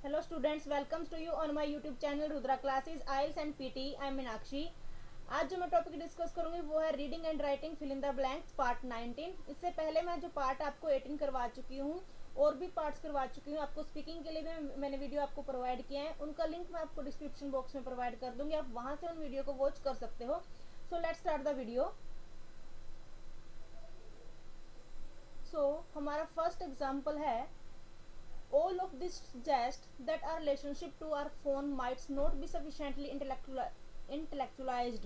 Hello students, welcomes to you on my YouTube channel Rudra Classes IELTS and PT. I am Meenakshi. आज जो मैं topic discuss करूंगी वो है reading and writing fill in the blanks part 19। इससे पहले मैं जो पार्ट आपको 18 करवा चुकी हूँ और भी पार्ट्स करवा चुकी हूँ। आपको स्पीकिंग के लिए भी मैंने वीडियो आपको प्रोवाइड किए हैं, उनका लिंक मैं आपको डिस्क्रिप्शन बॉक्स में प्रोवाइड कर दूंगी, आप वहां से उन वीडियो को वॉच कर सकते हो। So let's start the video. हमारा फर्स्ट एग्जाम्पल है all of this suggests that our relationship to our phone might not be sufficiently intellectualized।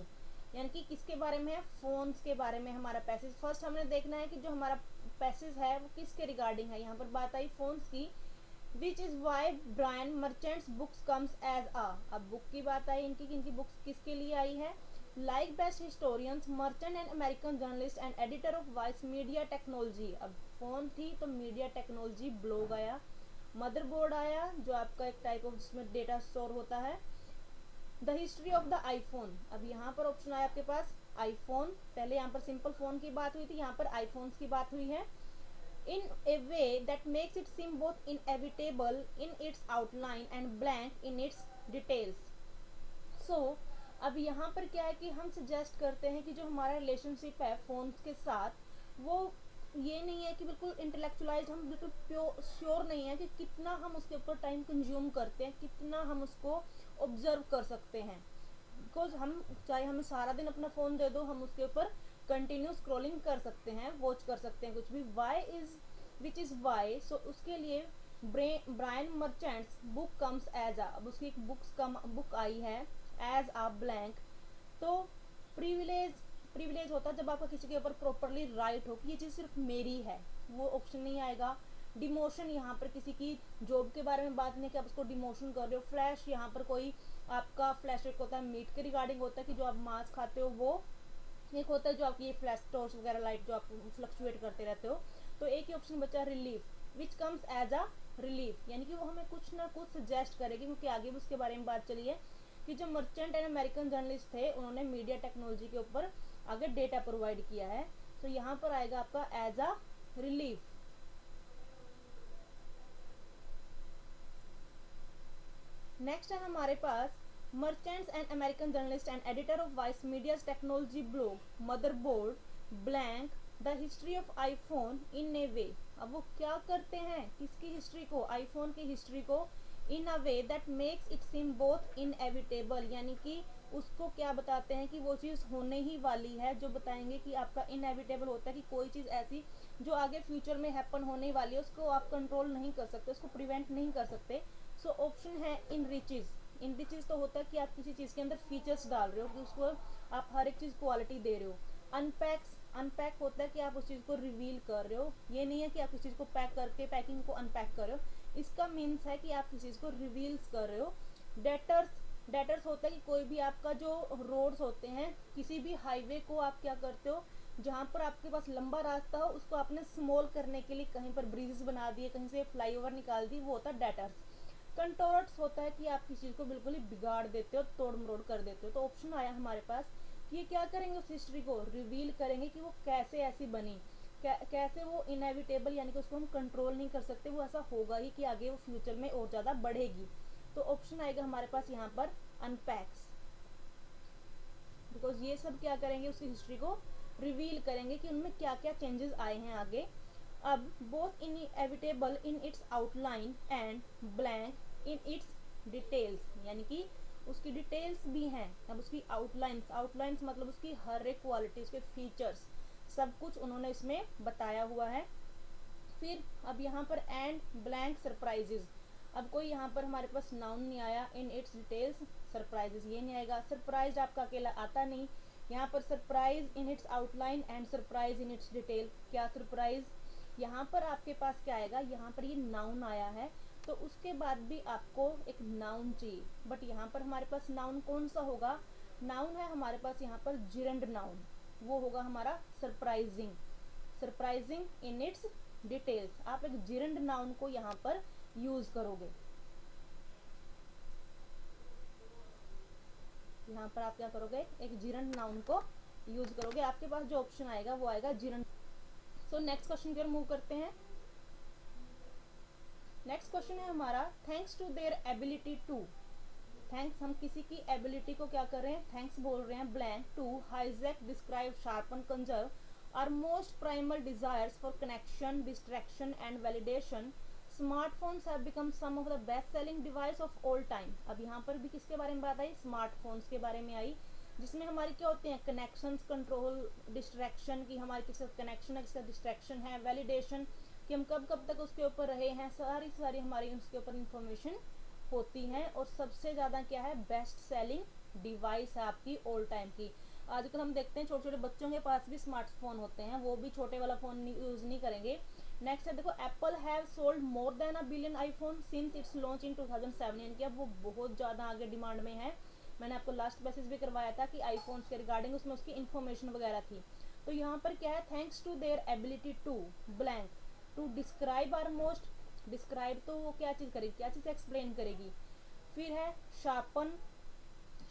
यानी कि किसके बारे में है, फोन्स के बारे में हमारा पैसेज। फर्स्ट हमने देखना है कि जो हमारा पैसेज है वो किसके रिगार्डिंग है। यहाँ पर बात आई फोन्स की। Which is why Brian Merchant's books comes as a. अब बुक की बात आई इनकी बुक्स किसके लिए आई है। Like best historians merchant and American journalist and editor of Voice Media technology. अब फोन थी तो मीडिया टेक्नोलॉजी ब्लॉग आया, मदरबोर्ड आया जो आपका एक टाइप ऑफ जिसमें डेटा स्टोर होता है। The history of the iPhone. अब यहाँ पर ऑप्शन आया आपके पास आईफोन। पहले यहाँ पर सिंपल फोन की बात हुई थी, यहाँ पर आईफोन्स की बात हुई है। In a way that makes it seem both inevitable in its outline and blank in its details. So अब यहाँ पर क्या है कि हम सजेस्ट करते हैं कि जो हमारा रिलेशनशिप है फोन्स के साथ वो ये नहीं है कि बिल्कुल इंटेलेक्चुअलाइज, हम बिल्कुल श्योर नहीं है कि कितना हम उसके ऊपर टाइम कंज्यूम करते हैं, कितना हम उसको ऑब्जर्व कर सकते हैं। बिकॉज हम चाहे हमें सारा दिन अपना फ़ोन दे दो, हम उसके ऊपर कंटिन्यू स्क्रॉलिंग कर सकते हैं, वॉच कर सकते हैं कुछ भी। Why is which is why. So उसके लिए Brian Merchant's book comes as a. अब उसकी एक बुक आई है एज आ ब्लैंक। तो प्रिविलेज होता है जब आपका किसी के ऊपर प्रॉपरली राइट हो कि ये चीज़ सिर्फ मेरी है, वो ऑप्शन नहीं आएगा। डिमोशन, यहाँ पर किसी की जॉब के बारे में बात नहीं कि आप उसको डिमोशन कर रहे हो। फ्लैश, यहाँ पर कोई आपका फ्लैश एक होता है मीट के रिगार्डिंग होता है कि जो आप मांस खाते हो वो। एक होता है जो आपकी ये फ्लैश टॉर्च वगैरह लाइट जो आप फ्लक्चुएट करते रहते हो। तो एक ही ऑप्शन बचा relief, which comes as a relief, यानी कि वो हमें कुछ ना कुछ सजेस्ट करेगी, क्योंकि आगे भी उसके बारे में बात चली है कि जो मर्चेंट एंड अमेरिकन जर्नलिस्ट थे उन्होंने मीडिया टेक्नोलॉजी के ऊपर आगे डेटा प्रोवाइड किया है। तो यहाँ पर आएगा आपका एज अ रिलीफ। नेक्स्ट है हमारे पास Merchant's and American journalist and editor of Voice Media technology blog Motherboard blank the history of iPhone in a way. अब वो क्या करते हैं, किसकी हिस्ट्री को, आईफोन की हिस्ट्री को in a way that makes it seem both inevitable, यानी कि उसको क्या बताते हैं कि वो चीज़ होने ही वाली है। जो बताएंगे कि आपका इनएविटेबल होता है कि कोई चीज़ ऐसी जो आगे फ्यूचर में हैपन होने वाली है उसको आप कंट्रोल नहीं कर सकते, उसको प्रिवेंट नहीं कर सकते। सो ऑप्शन है इन रिचेज तो होता है कि आप किसी चीज़ के अंदर फीचर्स डाल रहे हो कि उसको आप हर एक चीज़ क्वालिटी दे रहे हो। अनपैक होता है कि आप उस चीज़ को रिवील कर रहे हो। ये नहीं है कि आप किसी चीज़ को पैक करके पैकिंग को अनपैक कर रहे हो, इसका मीन्स है कि आप किसी चीज़ को रिवील्स कर रहे हो। डेटर्स होता है कि कोई भी आपका जो रोड्स होते हैं, किसी भी हाईवे को आप क्या करते हो, जहाँ पर आपके पास लंबा रास्ता हो उसको आपने स्मॉल करने के लिए कहीं पर ब्रिजेस बना दिए, कहीं से फ्लाईओवर निकाल दी, वो होता है डेटर्स। कंटोर्ट्स होता है कि आप किसी चीज़ को बिल्कुल ही बिगाड़ देते हो, तोड़ मरोड़ कर देते हो। तो ऑप्शन आया हमारे पास कि ये क्या करेंगे, उस हिस्ट्री को रिवील करेंगे कि वो कैसे ऐसी बनी, कैसे वो इनएविटेबल, यानी कि उसको हम कंट्रोल नहीं कर सकते, वो ऐसा होगा ही कि आगे वो फ्यूचर में और ज़्यादा बढ़ेगी। तो ऑप्शन आएगा हमारे पास यहाँ पर अनपैक्स, बिकॉज ये सब क्या करेंगे, उसकी हिस्ट्री को रिवील करेंगे कि उनमें क्या क्या चेंजेस आए हैं आगे। अब both inevitable in its outline and blank in its details, यानी कि उसकी डिटेल्स भी हैं। अब उसकी आउटलाइंस मतलब उसकी हर एक क्वालिटी, उसके फीचर्स, सब कुछ उन्होंने इसमें बताया हुआ है। फिर अब यहाँ पर एंड ब्लैंक सरप्राइजेज। अब कोई यहाँ पर हमारे पास नाउन नहीं आया, इन इट्स डिटेल्स सरप्राइजेज ये नहीं आएगा। सरप्राइज आपका अकेला आता नहीं, यहाँ पर surprise in its outline and surprise in its detail. क्या सरप्राइज, यहाँ पर आपके पास क्या आएगा, यहाँ पर ये नाउन आया है तो उसके बाद भी आपको एक नाउन चाहिए, बट यहाँ पर हमारे पास नाउन कौन सा होगा, नाउन है हमारे पास यहाँ पर जिरंड नाउन, वो होगा हमारा सरप्राइजिंग इन इट्स डिटेल्स। आप एक जिरंड नाउन को यहाँ पर यूज करोगे, यहाँ पर आप क्या करोगे, एक जिरंड नाउन को यूज करोगे। आपके पास जो ऑप्शन आएगा वो आएगा जिरंड। सो नेक्स्ट क्वेश्चन की ओर मूव करते हैं। नेक्स्ट क्वेश्चन है हमारा, thanks to their ability to, thanks हम किसी की एबिलिटी को क्या कर रहे हैं, थैंक्स बोल रहे हैं, blank to hijack describe sharpen conserve our most primal desires for connection distraction and validation smartphones have become some of the best selling device of all time. अब यहाँ पर भी किसके बारे में बात आई, स्मार्टफोन्स के बारे में आई, जिसमें हमारी क्या होते हैं, कनेक्शंस, कंट्रोल, डिस्ट्रैक्शन की हमारी किसका कनेक्शन है, किसका डिस्ट्रैक्शन है, वैलिडेशन कि हम कब कब तक उसके ऊपर रहे हैं, सारी हमारी उसके ऊपर इंफॉर्मेशन होती हैं। और सबसे ज़्यादा क्या है, बेस्ट सेलिंग डिवाइस है आपकी ऑल टाइम की। आजकल हम देखते हैं छोटे छोटे बच्चों के पास भी स्मार्टफोन होते हैं, वो भी छोटे वाला फ़ोन यूज़ नहीं करेंगे। नेक्स्ट है देखो, Apple have sold more than a billion iPhone since it's launch in 2007, यानी कि अब वो बहुत ज़्यादा आगे डिमांड में है। मैंने आपको लास्ट मैसेज भी करवाया था कि आईफोन्स के रिगार्डिंग, उसमें उसकी इन्फॉर्मेशन वगैरह थी। तो यहाँ पर क्या है, thanks to their ability to blank to describe our most, describe तो वो क्या चीज़ करेगी, क्या चीज़ एक्सप्लेन करेगी। फिर है शार्पन,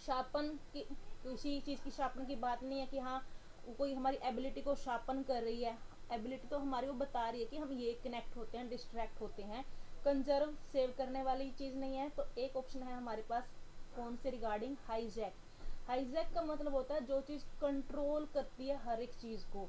शार्पन की किसी चीज़ की शार्पन की बात नहीं है कि हाँ कोई हमारी एबिलिटी को शार्पन कर रही है, एबिलिटी तो हमारी वो बता रही है कि हम ये कनेक्ट होते हैं, डिस्ट्रैक्ट होते हैं। कंजर्व सेव करने वाली चीज़ नहीं है। तो एक ऑप्शन है हमारे पास फ़ोन से रिगार्डिंग हाईजैक। हाईजैक का मतलब होता है जो चीज़ कंट्रोल करती है हर एक चीज़ को।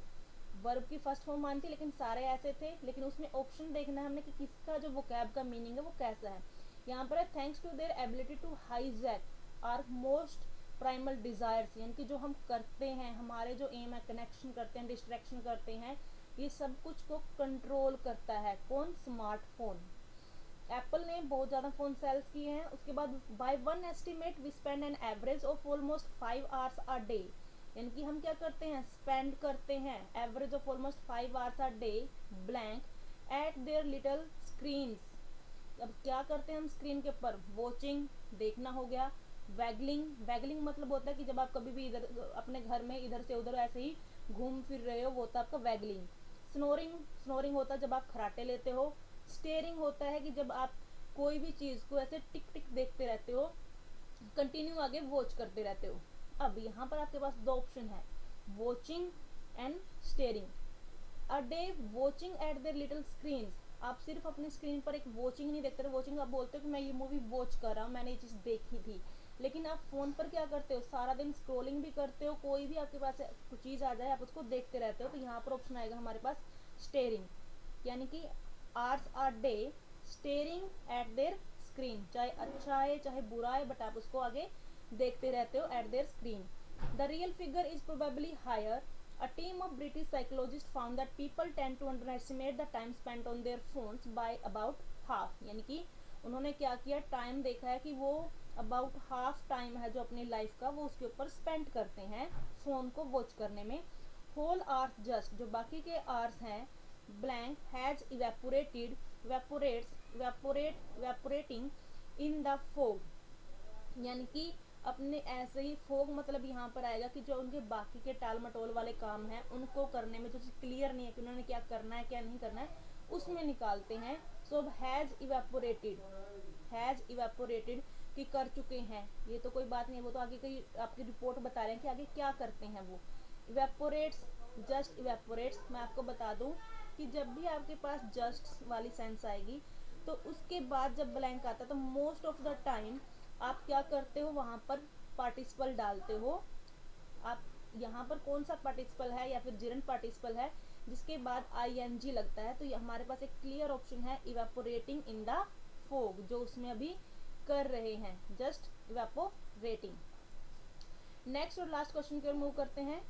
वर्ब की फर्स्ट फॉर्म मानती, लेकिन सारे ऐसे थे, लेकिन उसमें ऑप्शन देखना है हमने कि किसका जो वोकैब का मीनिंग है वो कैसा है। यहाँ पर है thanks to their ability to hijack our most primal desires, यानी कि जो हम करते हैं, हमारे जो एम है, कनेक्शन करते हैं, डिस्ट्रैक्शन करते हैं, ये सब कुछ को कंट्रोल करता है कौन, स्मार्टफोन। एप्पल ने बहुत ज़्यादा फ़ोन सेल्स किए हैं। उसके बाद by one estimate we spend an average of almost 5 hours a day, यानी कि हम क्या करते हैं, स्पेंड करते हैं average of almost 5 hours a day blank at their little screens. अब क्या करते हैं हम स्क्रीन के ऊपर, वॉचिंग, देखना हो गया, वैगलिंग, वैगलिंग मतलब होता है कि जब आप कभी भी इधर अपने घर में इधर से उधर ऐसे ही घूम फिर रहे हो, वो होता है आपका वैगलिंग। स्नोरिंग, स्नोरिंग होता है जब आप खराटे लेते हो। स्टेयरिंग होता है कि जब आप कोई भी चीज़ को ऐसे टिक टिक देखते रहते हो, कंटिन्यू आगे वॉच करते रहते हो। अब यहाँ पर आपके पास दो ऑप्शन है, watching and steering. A day watching eight there little screens, आप सिर्फ अपनी स्क्रीन पर एक वॉचिंग नहीं देखते, वॉचिंग आप बोलते हो कि मैं ये मूवी वॉच कर रहा हूँ, मैंने ये चीज़ देखी थी, लेकिन आप फ़ोन पर क्या करते हो, सारा दिन स्क्रॉलिंग भी करते हो, कोई भी आपके पास कुछ चीज़ आ जाए आप उसको देखते रहते हो। तो यहाँ पर ऑप्शन आएगा हमारे पास स्टेयरिंग, यानी कि hours a day staring at their screen, चाहे अच्छा है चाहे बुरा है, बट आप उसको आगे देखते रहते हो at their screen. The real figure is probably higher. A team of British psychologists found that people tend to underestimate the time spent on their phones by about half, यानी कि उन्होंने क्या किया, टाइम देखा है कि वो अबाउट हाफ टाइम है जो अपनी लाइफ का वो उसके ऊपर स्पेंड करते हैं फ़ोन को वॉच करने में। होल आवर्स जस्ट, जो बाकी के आवर्स हैं, blank has evaporated, evaporating in the fog, यानी कि अपने ऐसे ही फोग मतलब यहाँ पर आएगा कि जो उनके बाकी के टाल मटोल वाले काम हैं उनको करने में जो चीज़ क्लियर नहीं है कि उन्होंने क्या करना है क्या नहीं करना है, उसमें निकालते हैं। सो अब हैज़ इवेपोरेटेड कि कर चुके हैं, ये तो कोई बात नहीं है, वो तो आगे की आपकी रिपोर्ट बता रहे हैं कि आगे क्या करते हैं वो। इवेपोरेट्स, जस्ट इवेपोरेट्स, मैं आपको बता दूं कि जब भी आपके पास जस्ट वाली सेंस आएगी तो उसके बाद जब ब्लैंक आता है तो मोस्ट ऑफ द टाइम आप क्या करते हो, वहाँ पर पार्टिसिपल डालते हो। आप यहाँ पर कौन सा पार्टिसिपल है या फिर जिरंट पार्टिसिपल है जिसके बाद ing लगता है, तो ये हमारे पास एक क्लियर ऑप्शन है इवेपोरेटिंग इन द फोग, जो उसमें अभी कर रहे हैं, जस्ट इवेपोरेटिंग। नेक्स्ट और लास्ट क्वेश्चन की ओर मूव करते हैं।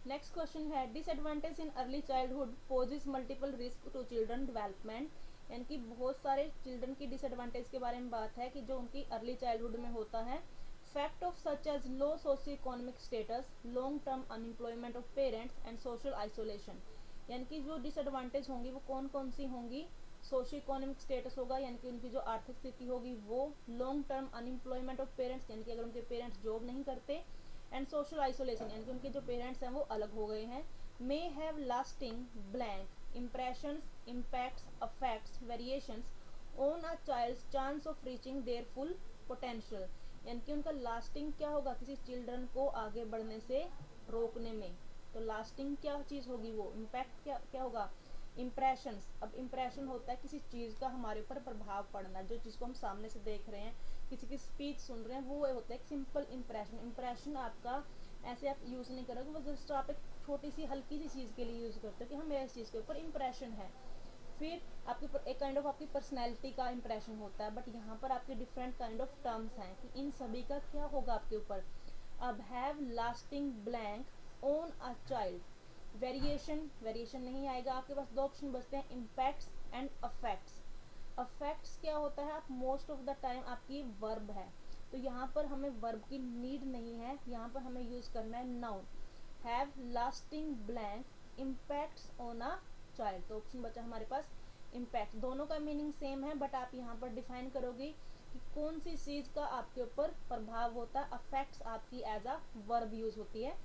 नेक्स्ट क्वेश्चन है disadvantage in early childhood poses multiple risk to children development, यानी कि बहुत सारे चिल्ड्रन की डिसएडवांटेज के बारे में बात है कि जो उनकी अर्ली चाइल्डहुड में होता है। Fact of such as low socio economic status, long term unemployment of parents and social isolation, यानी कि जो डिसएडवांटेज होंगी वो कौन कौन सी होंगी, सोशियो इकोनॉमिक स्टेटस होगा यानी कि उनकी जो आर्थिक स्थिति होगी वो, long term unemployment of parents यानी कि अगर उनके पेरेंट्स जॉब नहीं करते, एंड सोशल आइसोलेशन यानी कि उनके जो पेरेंट्स हैं वो अलग हो गए हैं। May have lasting blank impressions, impacts, affects, variations on a child's chance of reaching their full potential, यानी कि उनका लास्टिंग क्या होगा, किसी चिल्ड्रन को आगे बढ़ने से रोकने में। तो लास्टिंग क्या चीज़ होगी, वो इम्पैक्ट क्या क्या होगा, इम्प्रेशंस, अब इम्प्रेशन होता है किसी चीज़ का हमारे ऊपर प्रभाव पड़ना, जो चीज़ को हम सामने से देख रहे हैं, किसी की स्पीच सुन रहे हैं, वो होता है एक सिंपल इम्प्रेशन। इम्प्रेशन आपका ऐसे आप यूज़ नहीं करोगे, वो जस्ट आप एक छोटी सी हल्की सी चीज़ के लिए यूज़ करते हो कि हमें इस चीज़ के ऊपर इम्प्रेशन है। फिर आपके ऊपर एक काइंड ऑफ आपकी पर्सनैलिटी का इंप्रेशन होता है, बट यहाँ पर आपके डिफरेंट काइंड ऑफ टर्म्स हैं कि इन सभी का क्या होगा आपके ऊपर। अब have lasting blank on a child, variation नहीं आएगा आपके पास, दो ऑप्शन बचते हैं, इम्पैक्ट्स एंड अफेक्ट्स। अफेक्ट्स क्या होता है, आप मोस्ट ऑफ द टाइम आपकी वर्ब है, तो यहाँ पर हमें वर्ब की नीड नहीं है, यहाँ पर हमें यूज करना है noun. Have lasting blank impacts on a child, तो ऑप्शन बचा हमारे पास इम्पैक्ट। दोनों का मीनिंग सेम है, बट आप यहाँ पर डिफाइन करोगे कि कौन सी चीज का आपके ऊपर प्रभाव होता है। अफेक्ट्स आपकी एज अ वर्ब यूज होती है।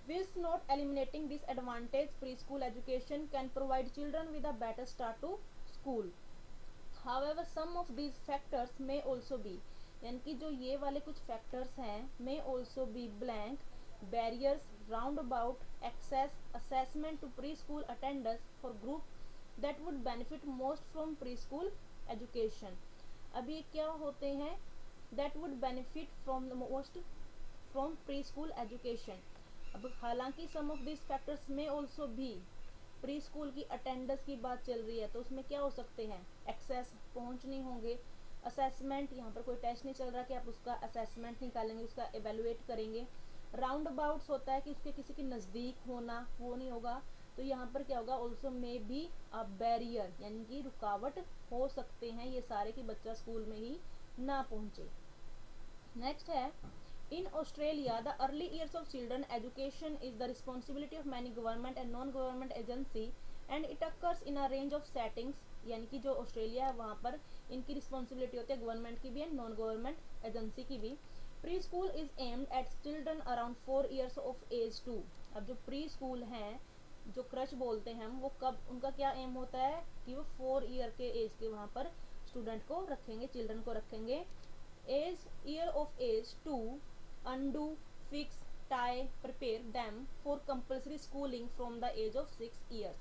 Whilst not eliminating disadvantage, preschool education can provide children with a better start to school. However, some of these factors may also be, यानी कि जो ये वाले कुछ फैक्टर्स हैं, may also be blank barriers, roundabout access, assessment to preschool attendance for group that would benefit most from preschool education. अब ये क्या होते हैं, that would benefit from the most from preschool education। अब हालांकि सम ऑफ दिस फैक्टर्स में also भी, pre school की अटेंडेंस की बात चल रही है, तो उसमें क्या हो सकते हैं, एक्सेस पहुंच नहीं होंगे, असेसमेंट, यहाँ पर कोई टेस्ट नहीं चल रहा कि आप उसका असेसमेंट निकालेंगे, उसका एवेलुएट करेंगे। राउंड अबाउट्स होता है कि उसके किसी के नज़दीक होना, वो नहीं होगा, तो यहाँ पर क्या होगा, also may be a barrier, यानी कि रुकावट हो सकते हैं ये सारे कि बच्चा स्कूल में ही ना पहुंचे। नेक्स्ट है, in Australia, the early years of children education is the responsibility of many government and non-government agency and it occurs in a range of settings, यानी कि जो ऑस्ट्रेलिया है वहाँ पर इनकी रिस्पॉन्सिबिलिटी होती है, गवर्नमेंट की भी है, नॉन गवर्नमेंट एजेंसी की भी। Pre school is aimed at children around 4 years of age to. अब जो प्री स्कूल हैं, जो क्रच बोलते हैं हम, वो कब उनका क्या एम होता है कि वो 4 year के एज के वहाँ पर स्टूडेंट को रखेंगे, चिल्ड्रन को रखेंगे। Age year of age to undo, fix, tie, prepare them for compulsory schooling from the age of 6 years,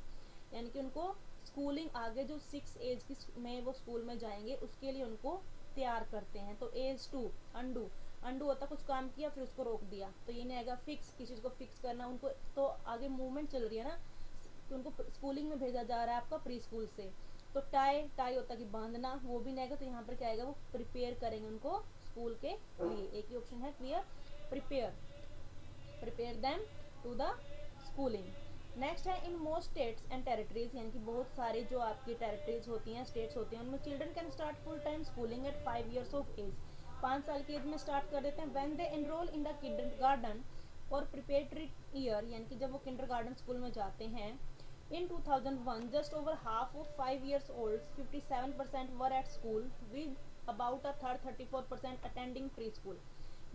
यानी कि उनको स्कूलिंग आगे जो 6 एज की में वो स्कूल में जाएंगे उसके लिए उनको तैयार करते हैं। तो एज टू, अंडू होता कुछ काम किया फिर उसको रोक दिया, तो ये नहीं आएगा। फिक्स, किसी चीज़ को फिक्स करना, उनको तो आगे मूवमेंट चल रही है ना, तो उनको स्कूलिंग में भेजा जा रहा है आपका प्री स्कूल से। तो टाई होता कि बांधना, वो भी नहीं आएगा, तो यहाँ पर क्या आएगा, वो प्रिपेयर करेंगे उनको स्कूल के लिए। एक ही ऑप्शन है clear, prepare them to the schooling. Next है, in most states and territories, यानी कि बहुत सारे जो आपकी टेरिटरीज होती हैं, स्टेट्स होती हैं, उनमें children can start full time schooling at 5 years of age, 5 साल की एज में स्टार्ट कर देते हैं। When they enrol in the kindergarten और प्रिपरेटरी ईयर, यानी कि जब वो किंडरगार्टन स्कूल में जाते हैं। In 2001, just over half of 5 years olds, 57% were at school, with about a third 34% attending preschool।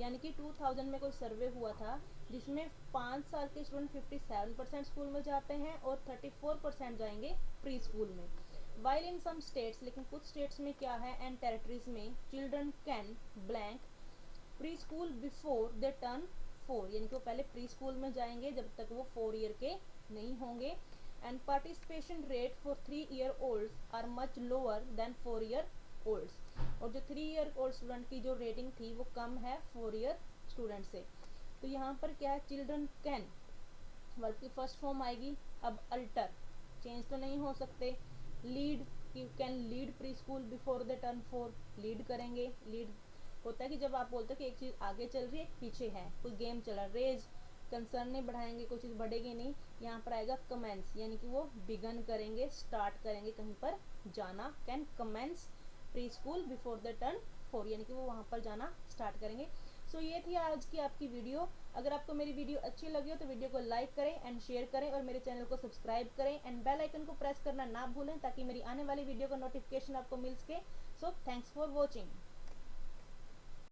यानी कि 2000 में कोई सर्वे हुआ था जिसमें 5 साल के स्टूडेंट 57% स्कूल में जाते हैं और 34% जाएंगे प्री स्कूल में। वाइल इन सम स्टेट्स, लेकिन कुछ स्टेट्स में क्या है एंड टेरिटरीज में, children can blank pre school before they turn 4, यानी कि वो पहले प्री स्कूल में जाएंगे जब तक वो 4 ईयर के नहीं होंगे। And participation rate for 3 year olds are much lower than 4 year olds, और जो 3 year old स्टूडेंट की जो रेटिंग थी वो कम है 4 year स्टूडेंट से। तो यहाँ पर क्या है, चिल्ड्रन कैन, वर्ब की फर्स्ट फॉर्म आएगी। अब अल्टर, चेंज तो नहीं हो सकते। Lead, you can lead pre school before the turn 4, lead करेंगे। लीड होता है कि जब आप बोलते हो कि एक चीज़ आगे चल रही है, एक पीछे है, कोई गेम चला। रेज, कंसर्न नहीं बढ़ाएंगे, कोई चीज़ बढ़ेगी नहीं। यहाँ पर आएगा कमेंस, यानी कि वो बिगन करेंगे, स्टार्ट करेंगे कहीं पर जाना। Can commence pre school before the turn 4, यानी कि वो वहाँ पर जाना स्टार्ट करेंगे। सो ये थी आज की आपकी वीडियो। अगर आपको मेरी वीडियो अच्छी लगी हो तो वीडियो को लाइक करें एंड शेयर करें और मेरे चैनल को सब्सक्राइब करें एंड बेल आइकन को प्रेस करना ना भूलें ताकि मेरी आने वाली वीडियो का नोटिफिकेशन आपको मिल सके। So thanks for watching.